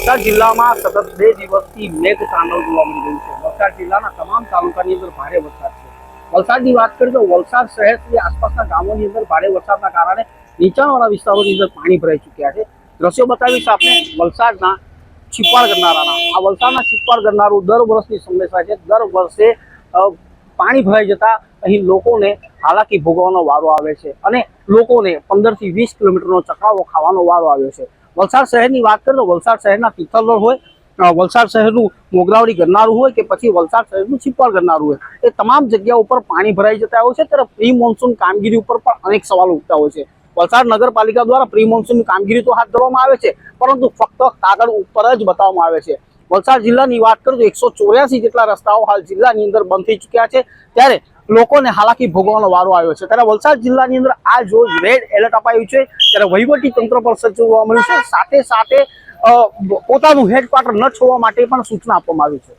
વલસાડ જિલ્લામાં સતત 2 દિવસથી મેઘ તાંડવ જોવા મળી રહ્યું છે। વલસાડ જિલ્લાના તમામ તાલુકાની અંદર ભારે વરસાદ છે। વલસાડની વાત કરીએ તો વલસાડ શહેર સુધી આસપાસના ગામોની અંદર ભારે વરસાદના કારણે નીચાણવાળા વિસ્તારોની અંદર પાણી ભરાઈ ચૂક્યા છે। દ્રશ્યો બતાવીશ આપણે વલસાડના છીપાડ ગરનારાના। આ વલસાડના છીપાડ ગરનારું દર વર્ષની સમસ્યા છે। દર વર્ષે પાણી ભરાઈ જતા અહીં લોકોને હાલાકી ભોગવવાનો વારો આવે છે અને લોકોને 15 થી 20 કિલોમીટરનો ચક્રાવો ખાવાનો વારો આવ્યો છે। વલસાડ શહેરની વાત કરીએ તો વલસાડ શહેરના તિથલરોડ હોય, વલસાડ શહેરનું મોગરાવડી ગરનારું હોય કે પછી વલસાડ શહેરનું છીપાડ ગરનારું હોય, એ તમામ જગ્યાઓ ઉપર પાણી ભરાઈ જતા હોય છે। ત્યારે પ્રી મોન્સૂન કામગીરી ઉપર પણ અનેક સવાલો ઉઠતા હોય છે। વલસાડ નગરપાલિકા દ્વારા પ્રી મોન્સૂનની કામગીરી તો હાથ ધરવામાં આવે છે, પરંતુ ફક્ત કાગળ ઉપર જ બતાવવામાં આવે છે। વલસાડ જિલ્લાની વાત કરીએ તો 184 જેટલા રસ્તાઓ હાલ જિલ્લાની અંદર બંધ થઈ ચૂક્યા છે, ત્યારે લોકોને હાલાકી ભોગવવાનો વારો આવ્યો છે। ત્યારે વલસાડ જિલ્લાની અંદર આ જો રેડ એલર્ટ અપાયું છે, ત્યારે વહીવટી તંત્ર પર સજ્જવા મળ્યું છે, સાથે સાથે પોતાનું હેડક્વાર્ટર ન છોડવા માટે પણ સૂચના આપવામાં આવી છે।